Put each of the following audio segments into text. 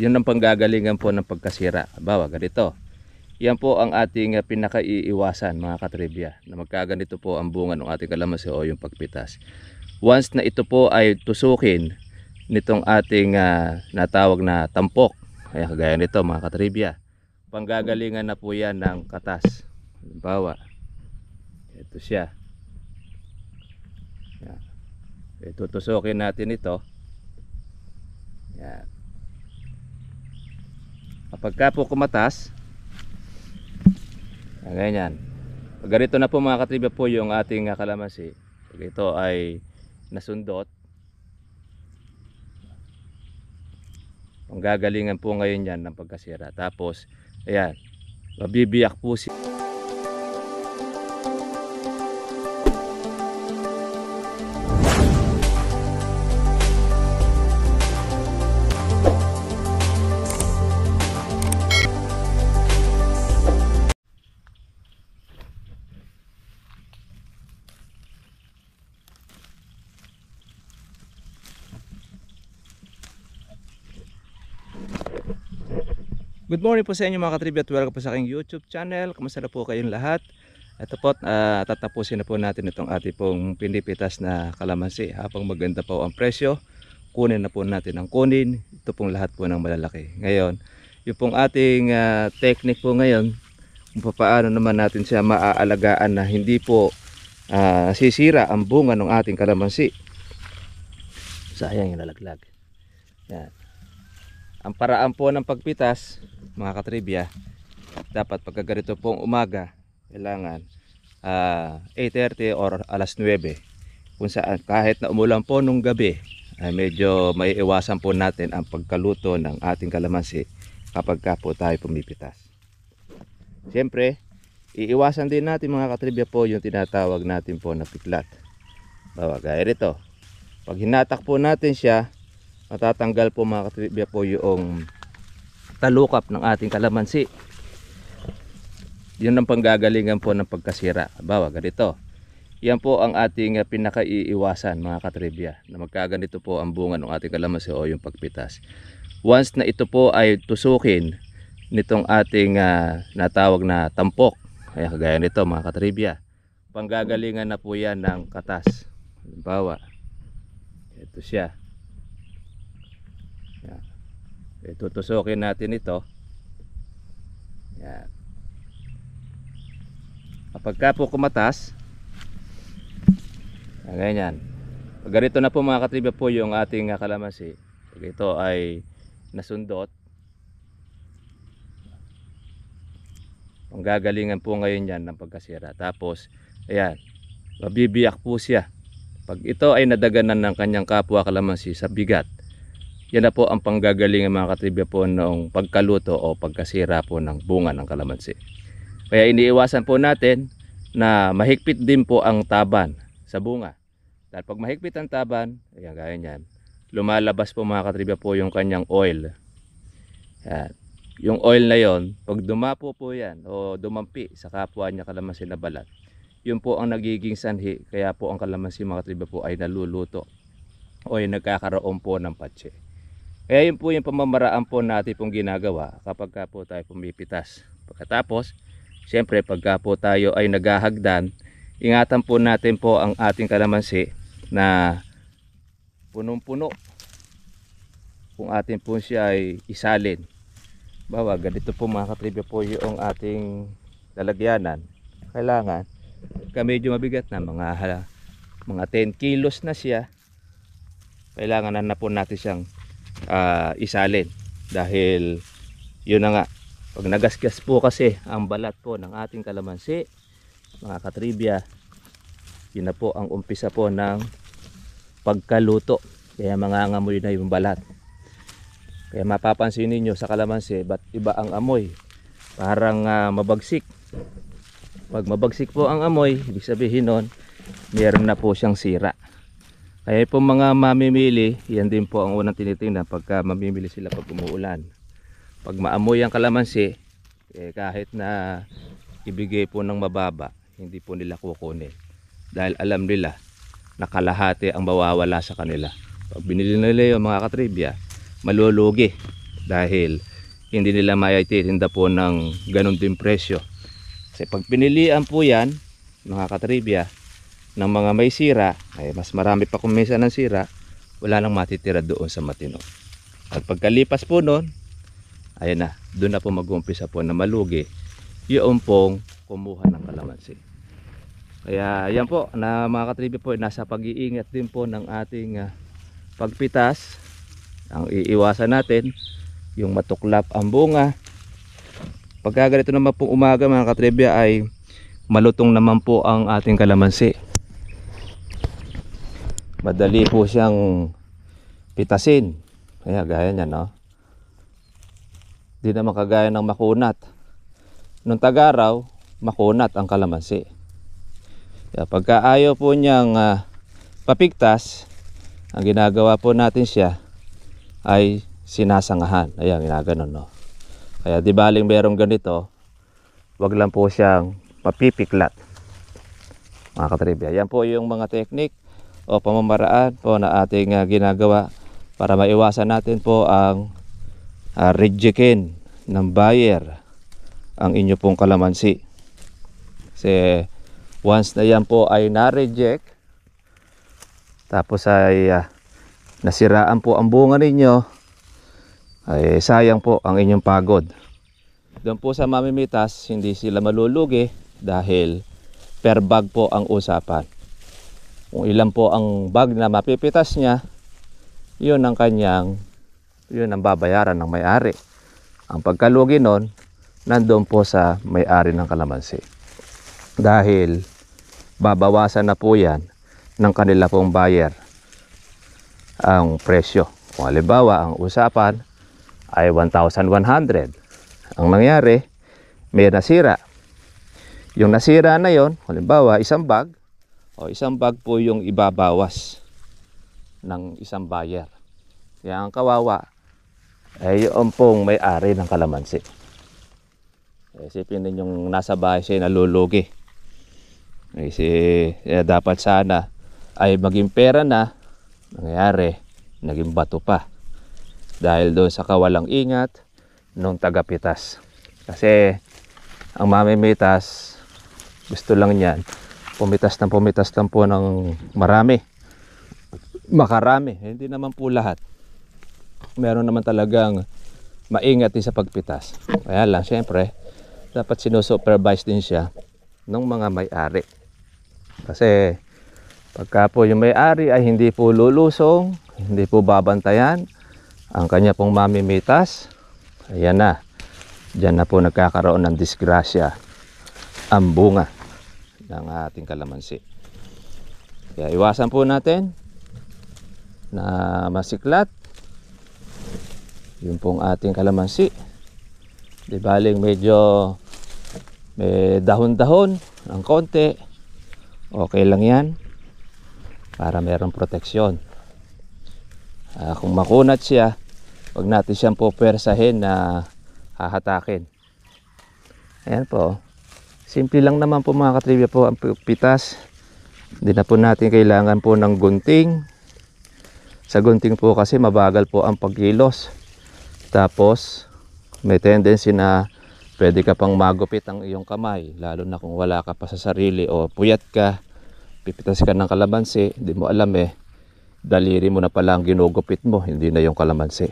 Yun ang panggagalingan po ng pagkasira. Bawa ganito. Yan po ang ating pinakaiiwasan mga katribya, na magkaganito po ang bunga ng ating kalamansi o yung pagpitas. Once na ito po ay tusukin nitong ating natawag na tampok, ay kagaya nito mga katribya, panggagalingan na po yan ng katas. Halimbawa, ito siya. Yan. Tutusukin natin ito. Yan. Kapag ka po kumatas, ganyan. Pag ganito na po mga katribya po yung ating kalamansi, pag ito ay nasundot, panggagalingan po ngayon yan ng pagkasira. Tapos, ayan, mabibiyak po siya. Good morning po sa inyo mga katribya at welcome po sa aking YouTube channel. Kamusta na po kayong lahat? Ito po, tatapusin na po natin itong ating pong pinipitas na kalamansi. Habang maganda po ang presyo, kunin na po natin ang kunin. Ito pong lahat po ng malalaki. Ngayon, yung pong ating technique po ngayon, kung paano naman natin siya maaalagaan na hindi po sisira ang bunga ng ating kalamansi. Sayang yung nalaglag. Yan. Ang paraan po ng pagpitas mga katribya, dapat pagka ganito pong umaga, kailangan 8:30 or alas 9, kung saan kahit na umulan po nung gabi, ay medyo may iwasan po natin ang pagkaluto ng ating kalamansi kapag ka po tayo pumipitas. Siyempre, iiwasan din natin mga katribya po yung tinatawag natin po na piklat. Bawa gaya rito, pag hinatak po natin siya, matatanggal po mga katribya po yung talukap ng ating kalamansi. Yun ang panggagalingan po ng pagkasira. Bawa ganito. Yan po ang ating pinakaiiwasan mga katribya, na magkaganito po ang bunga ng ating kalamansi o yung pagpitas. Once na ito po ay tusukin nitong ating natawag na tampok, ay kagaya nito mga katribya, panggagalingan na po yan ng katas. Halimbawa, ito siya. Tutusukin natin ito. Yan. Kapag ka po kumatas, ganyan. Pag ganito na po mga katribya po yung ating kalamansi, pag ito ay nasundot, panggagalingan po ngayon yan ng pagkasira. Tapos, ayan, mabibiyak po siya. Pag ito ay nadaganan ng kanyang kapwa kalamansi sa bigat, yan na po ang panggagalingan mga katribya po ng pagkaluto o pagkasira po ng bunga ng kalamansi. Kaya iniiwasan po natin na mahigpit din po ang taban sa bunga. Dahil pag mahigpit ang taban, ayan, gaya niyan, lumalabas po mga katribya po yung kanyang oil. Yan. Yung oil na yon, pag dumapo po yan o dumampi sa kapwa niya kalamansi na balat, yun po ang nagiging sanhi, kaya po ang kalamansi mga katribya po ay naluluto o ay nagkakaroon po ng patse. Kaya yun po yung pamamaraan po natin pong ginagawa kapag ka po tayo pumipitas. Pagkatapos, siyempre pagka po tayo ay naghahagdan, ingatan po natin po ang ating kalamansi na punong-puno. Kung atin po siya ay isalin. Bawa, ganito po mga katribya po yung ating lalagyanan. Kailangan, medyo mabigat na, mga 10 kilos na siya. Kailangan na po natin siyang isalin, dahil yun na nga, pag nagasgas po kasi ang balat po ng ating kalamansi mga katribya, yun na po ang umpisa po ng pagkaluto, kaya mangangamoy na yung balat. Kaya mapapansin niyo sa kalamansi, ba't iba ang amoy, parang mabagsik. Pag mabagsik po ang amoy, ibig sabihin nun meron na po siyang sira. Kaya po mga mamimili, yan din po ang unang tinitingnan pagka mamimili sila pag umuulan. Pag maamoy ang kalamansi, kahit na ibigay po ng mababa, hindi po nila kukunin. Dahil alam nila na kalahati ang mawawala sa kanila. Pag binili nila yung mga katribya, malulugi. dahil hindi nila maititinda po ng ganun din presyo. Kasi pag pinilian po yan, mga katribya, ng mga may sira, ay mas marami pa kung minsan ng sira, wala nang matitira doon sa matino. At pagkalipas po noon, ayan na, doon na po mag-uumpisa po na malugi yung pong kumuha ng kalamansi. Kaya yan po, na mga katribya po, nasa pag-iingat din po ng ating pagpitas. Ang iiwasan natin, yung matuklap ang bunga. Pagka ganito naman po umaga mga katribya, ay malutong naman po ang ating kalamansi. Madali po siyang pitasin. Kaya gaya niya, no? Di naman kagaya ng makunat. Nung tag-araw, makunat ang kalamansi. Kaya pagka ayaw po niyang papigtas, ang ginagawa po natin siya ay sinasangahan. Ayan, ginaganon, no? Kaya di baling merong ganito, wag lang po siyang papipiklat, mga katribya. Yan po yung mga technique o pamamaraan po na ating ginagawa para maiwasan natin po ang rejectin ng buyer ang inyo pong kalamansi. Kasi once na yan po ay na-reject, tapos ay nasiraan po ang bunga ninyo, ay sayang po ang inyong pagod. Doon po sa mamimitas, hindi sila malulugi dahil per bag po ang usapan. Kung ilan po ang bag na mapipitas niya, yun ang babayaran ng may-ari. Ang pagkalugi nun, nandun po sa may-ari ng kalamansi. Dahil babawasan na po yan ng kanila pong buyer ang presyo. Kung halimbawa ang usapan ay 1,100, ang nangyari may nasira. Yung nasira na yon, halimbawa isang bag po yung ibabawas ng isang buyer. Kaya ang kawawa ay yung pong may-ari ng kalamansi. Isipin din yung nasa bahay siya nalulugi. Kasi dapat sana ay maging pera na, nangyari naging bato pa dahil doon sa kawalang ingat nung tagapitas. Kasi ang mamimitas gusto lang niyan pumitas lang po ng makarami. Hindi naman po lahat, meron naman talagang maingat din sa pagpitas. Kaya lang syempre dapat sinusupervise din siya ng mga may-ari. Kasi pagka po yung may-ari ay hindi po lulusong, hindi po babantayan ang kanya pong mamimitas, ayan na, dyan na po nagkakaroon ng disgrasya ang bunga ng ating kalamansi. Kaya iwasan po natin na masiklat yung pong ating kalamansi. Di baling medyo may dahon-dahon ang konti, okay lang yan para mayroong proteksyon. Kung makunat siya, wag natin siyang pupersahin na hahatakin. Ayan po, simple lang naman po mga katribya po ang pitas. Hindi na po natin kailangan po ng gunting. Sa gunting po kasi mabagal po ang pagkilos, tapos may tendency na pwede ka pang magupit ang iyong kamay, lalo na kung wala ka pa sa sarili o puyat ka, pipitas ka ng kalamansi, hindi mo alam daliri mo na pala ang ginugupit mo, hindi na yung kalamansi.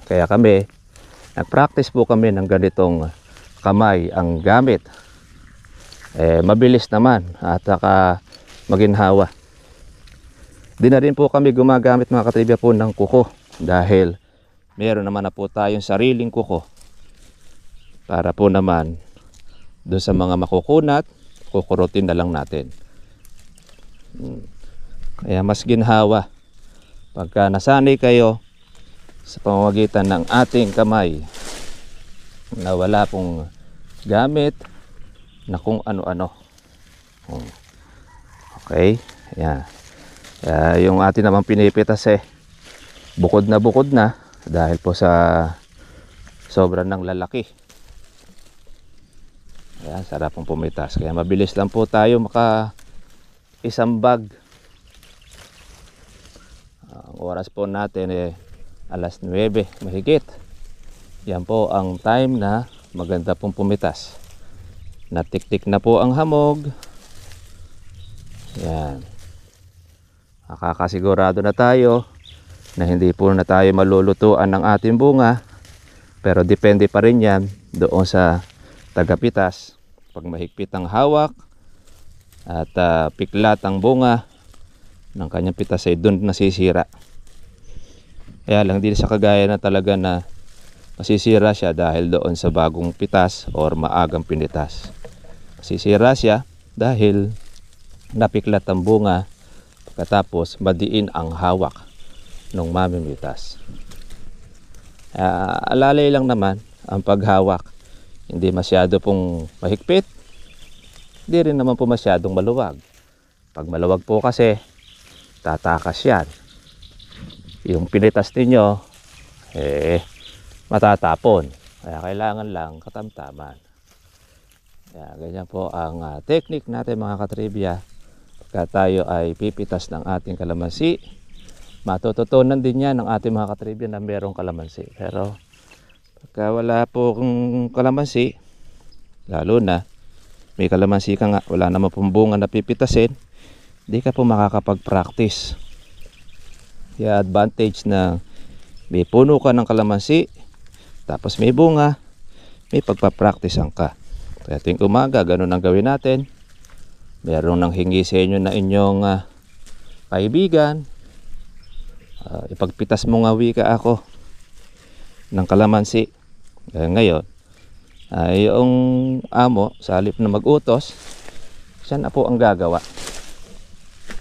Kaya kami, nag-practice po kami ng ganitong kamay ang gamit. Mabilis naman at maginhawa. Di na rin po kami gumagamit mga katribya po ng kuko dahil meron naman na po tayong sariling kuko para po naman doon sa mga makukunat, kukurutin na lang natin. Kaya mas ginhawa pagka nasanay kayo sa pamamagitan ng ating kamay na wala pong gamit na kung ano-ano. Okay, yan. Yung atin naman pinipitas bukod na dahil po sa sobrang ng lalaki. Ayan, sarap pong pumitas. Kaya mabilis lang po tayo maka isang bag. Ang oras po natin alas 9 mahigit. Yan po ang time na maganda pong pumitas. Natiktik na po ang hamog. Yan. Nakakasigurado na tayo na hindi po na tayo malulutuan ng ating bunga. Pero depende pa rin yan doon sa tagapitas. Pag mahigpit ang hawak at piklat ang bunga ng kanyang pitas ay doon nasisira. Kaya lang din sa kagaya na talaga na masisira siya dahil doon sa bagong pitas or maagang pinitas. Masisira siya dahil napiklat ang bunga pagkatapos madiin ang hawak ng mamimitas. Alalay lang naman ang paghawak. Hindi masyado pong mahigpit, hindi rin naman po masyadong maluwag. Pag maluwag po kasi tatakas yan. Yung pinitas ninyo matatapon. Kaya kailangan lang katamtaman. Kaya ganyan po ang technique natin mga katribya. Pagka tayo ay pipitas ng ating kalamansi, matututunan din yan ng ating mga katribya na merong kalamansi. Pero pagka wala po kung kalamansi, lalo na may kalamansi ka nga, wala naman pong bunga na pipitasin, hindi ka po makakapag-practice. Kaya advantage na may puno ka ng kalamansi, tapos may bunga, may pagpa-practicean ka. Kaya tuwing umaga, ganun ang gawin natin. Meron nang hingi sa inyo na inyong kaibigan, ipagpitas mo nga wika ako ng kalamansi. Ngayon, yung amo, sa halip na mag-utos, siya na po ang gagawa.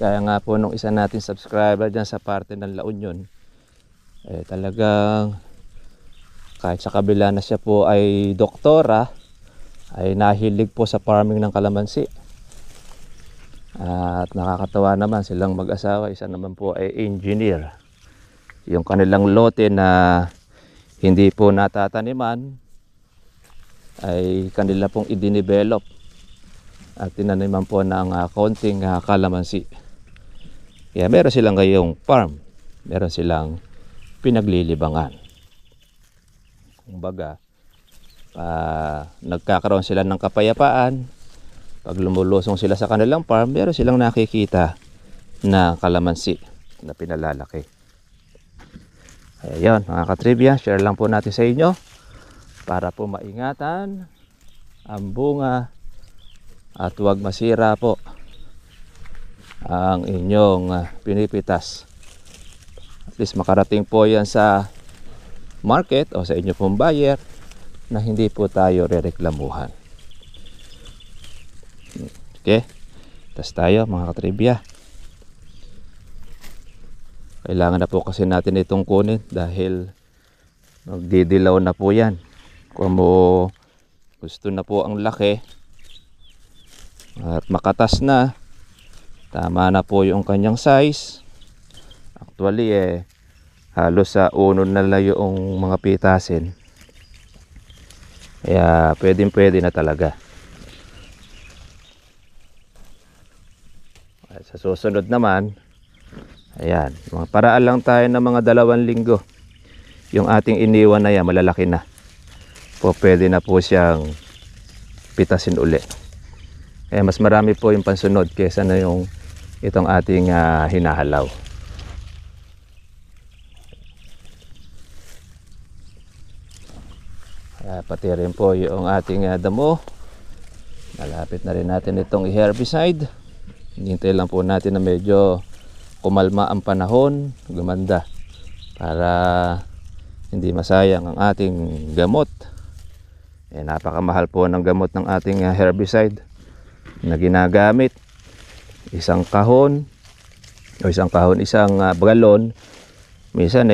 Kaya nga po nung isa natin subscriber dyan sa parte ng La Union, talagang kahit sa kabila na siya po ay doktora, ay nahilig po sa farming ng kalamansi. At nakakatawa naman silang mag-asawa, isa naman po ay engineer. Yung kanilang lote na hindi po natataniman ay kanila pong i-develop at tinaniman po ng konting kalamansi. Kaya meron silang ngayong farm, meron silang pinaglilibangan. Kumbaga, nagkakaroon sila ng kapayapaan. Pag lumulusong sila sa kanilang farm, meron silang nakikita na kalamansi na pinalalaki. Ayun mga katribya, share lang po natin sa inyo para po maingatan ang bunga at huwag masira po ang inyong pinipitas. At least makarating po yan sa market o sa inyo pong buyer na hindi po tayo rereklamuhan. Okay, tas tayo mga katribya. Kailangan na po kasi natin itong kunin dahil magdidilaw na po yan. Kung mo gusto na po ang laki at makatas na, tama na po yung kanyang size. Actually halos sa uno na lang yung mga pitasin. Kaya pwede na talaga. At sa susunod naman, ayan, mga paraan lang tayo ng mga 2 linggo. Yung ating iniwan na yan, malalaki na. Po, pwede na po siyang pitasin uli. Kaya mas marami po yung pansunod kesa na yung itong ating hinahalaw. Kaya pati rin po yung ating damo. Malapit na rin natin itong i-herbicide. Hintay lang po natin na medyo kumalma ang panahon, gumanda, para hindi masayang ang ating gamot. Napakamahal po ng gamot ng ating herbicide na ginagamit. Isang kahon, isang galon, minsan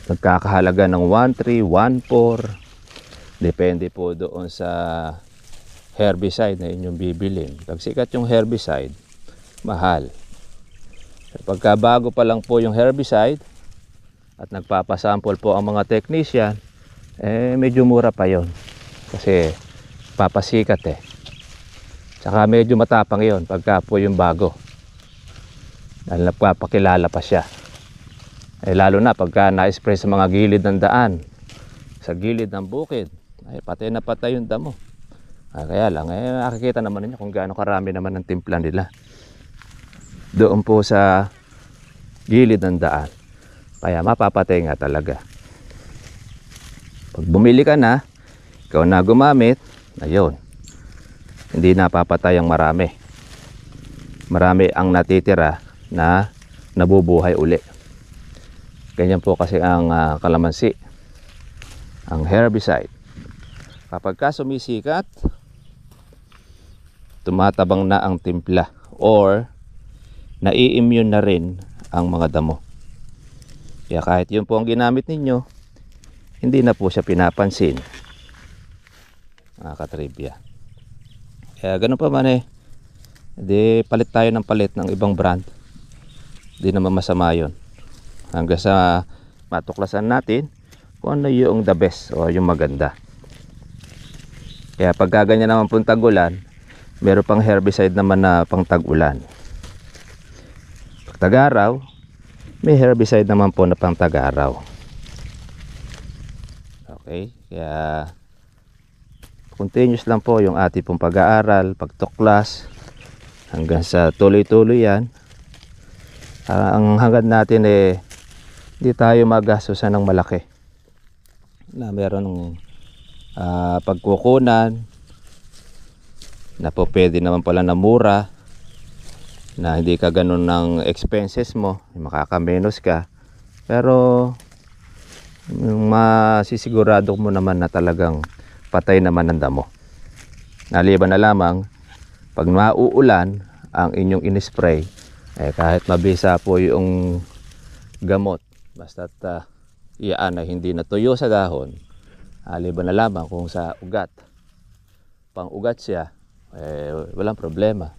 nagkakahalaga ng 1.3, 1.4. Depende po doon sa herbicide na inyong bibilin. Pag sikat yung herbicide, mahal. Pagka bago pa lang po yung herbicide at nagpapasample po ang mga technician, medyo mura pa yon kasi papasikat Tsaka medyo matapang yon pagka po yung bago, dahil nagpapakilala pa siya. Lalo na pagka na-spray sa mga gilid ng daan, sa gilid ng bukid, ay patay na patay yung damo. Kaya lang, nakikita naman ninyo kung gaano karami naman ang timpla nila doon po sa gilid ng daan. Kaya mapapatay nga talaga. Pag bumili ka na, ikaw na gumamit, ayun, hindi napapatay ang marami. Marami ang natitira na nabubuhay uli. Ganyan po kasi ang kalamansi, ang herbicide. Kapag ka sumisikat, tumatabang na ang timpla or nai-immune na rin ang mga damo. Kaya kahit yun po ang ginamit ninyo, hindi na po siya pinapansin, mga katribya. Kaya ganun pa man di palit tayo ng palit ng ibang brand. Di naman masama yun. Hanggang sa matuklasan natin kung ano yung the best o yung maganda. Kaya pag ganyan naman pong tag-ulan, meron pang herbicide naman na pang tag-ulan. Pag tag-araw, may herbicide naman po na pang tag-araw. Okay, kaya continuous lang po yung ating pong pag-aaral, pagtuklas, hanggang sa tuloy-tuloy yan. Ang hangad natin hindi tayo magastusan ng malaki na meron ng pagkukunan na po pwede naman pala na mura, na hindi ka ganun ng expenses mo, makakamenos ka, pero masisigurado mo naman na talagang patay naman ang damo. Naliban na lamang pag mauulan ang inyong in-spray, kahit mabisa po yung gamot, basta't iyaan ay hindi natuyo sa dahon, liban na lamang kung sa ugat, pang ugat siya, walang problema,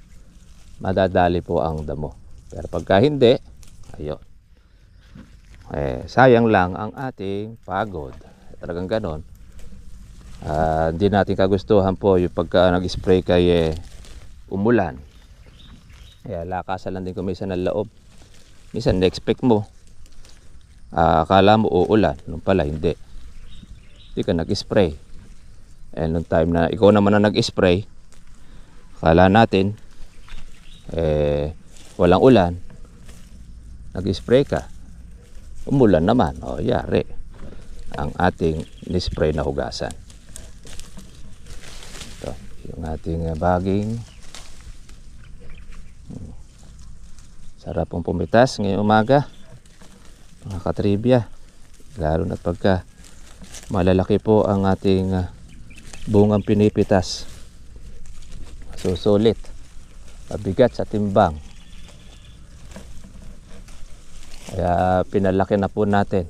madadali po ang damo. Pero pagka hindi, ayun, sayang lang ang ating pagod. Talagang ganon. Hindi natin kagustuhan po yung pagka nag-spray kay umulan. Kaya lakasan lang din kuminsan ng loob. Minsan na-expect mo, akala mo uulan, nung pala hindi. Hindi ka nag-spray. Nung time na ikaw naman na nag-spray, akala natin walang ulan, nag-spray ka, umulan naman, yari ang ating ni-spray na hugasan. Ito yung ating baging. Sarap pong pumitas ngayong umaga, mga katribya, lalo na pagka malalaki po ang ating bungang pinipitas. Susulit, mabigat sa timbang, kaya pinalaki na po natin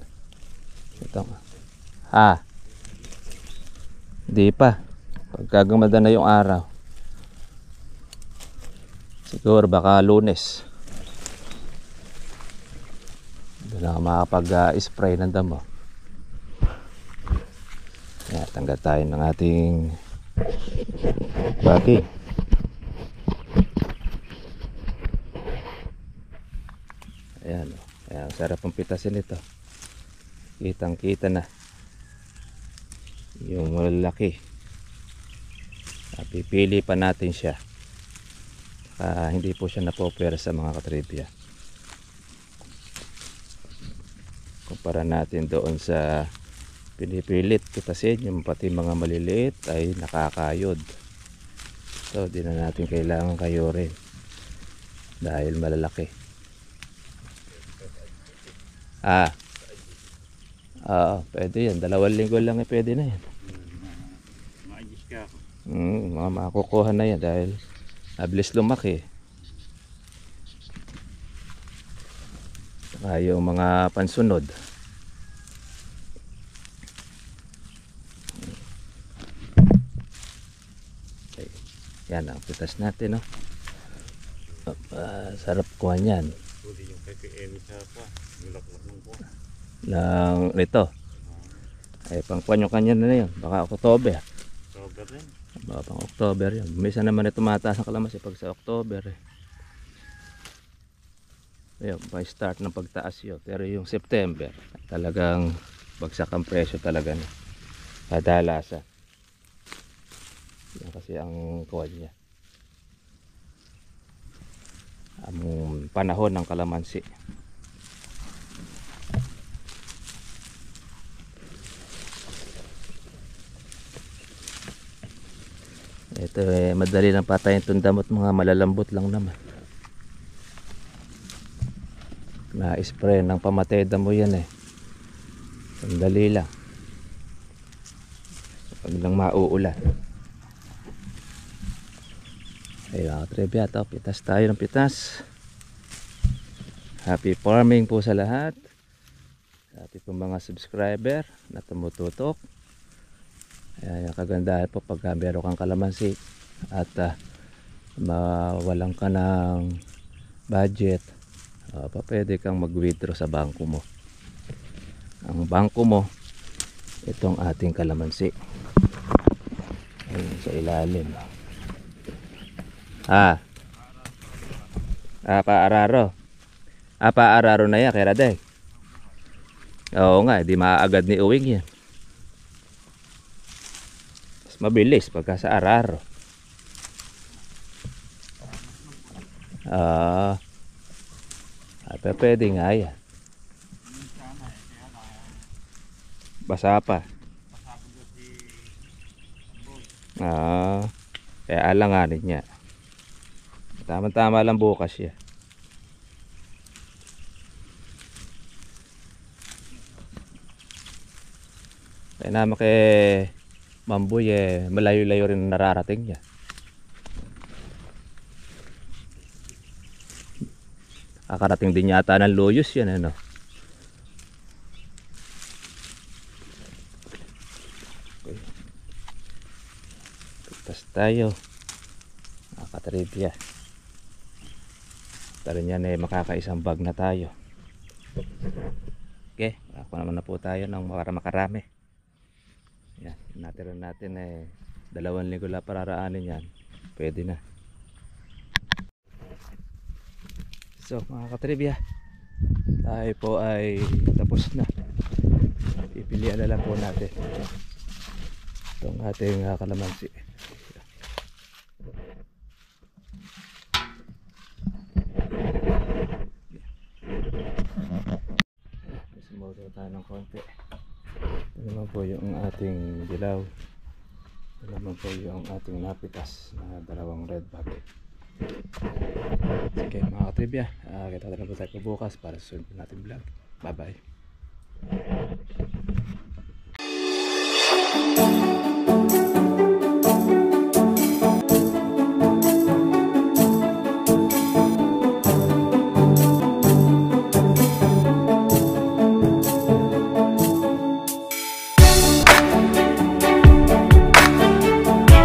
ito. Di pa, pagka gumanda na yung araw, siguro baka Lunes na makapag-spray ng damo. Tanggal tayo ng ating baging. Ayan, sarap ang pitasin ito. Kitang kita na yung malaki. Pipili pa natin siya, hindi po siya napopera sa mga katribya. Kumpara natin doon sa pinipilit pitasin, yung pati mga maliliit ay nakakayod. So di na natin kailangan kayurin dahil malalaki. Pwede yan, 2 linggo lang pwede na yan. Mga makukuha na yan dahil mabilis lumaki. Yung mga pansunod, okay. Yan ang pitas natin, no? Sarap kuha niyan ng ito pang kanya na yun, baka October rin. Pang October yun. Minsan naman ito mataas ang kalamansi pag sa October Ayun, may start ng pagtaas yun. Pero yung September, talagang bagsak ang presyo talaga na. Kadalasan. Yan kasi ang kuwan niya. Ang panahon ng kalamansi. Ito madali lang patayin itong damot, mga malalambot lang naman. Na-spray ng pamatay damo yan sandali lang. Pag lang mauulan. Ayun, trivia to. Pitas tayo ng pitas. Happy farming po sa lahat. Sa ating po mga subscriber na tumututok. Ayan, yung kagandahan po pag meron kang kalamansi at mawalan ka ng budget, pwede kang mag-withdraw sa bangko mo. Ang bangko mo, itong ating kalamansi. Ayun, sa ilalim. Paararo. Paararo na yan, kaya day. Oo nga, di maaagad ni uwing yan. Mas mabilis pagka sa araro. Pwede nga yan. Basa pa. Kaya alanganin niya. Tama-tama lang bukas siya. Kaya naman kay Mamboy malayo-layo rin nararating niya. Kakarating din yata ng Loyos yan Okay. Pitas tayo. Nakatribya. Tarin yan makakaisang bag na tayo. Okay, ako naman na po tayo ng makarami. Yan, natira natin 2 linggo lang pararaanin yan. Pwede na. So mga katribya, tayo po ay tapos na. Pipilian na lang po natin itong ating kalamansi. Sumuso tayo ng konti. Ito naman po yung ating dilaw. Ito naman po yung ating napitas na 2 red bag. Sige mga katribya, kita na po tayo bukas para sa susunod natin vlog. Bye bye.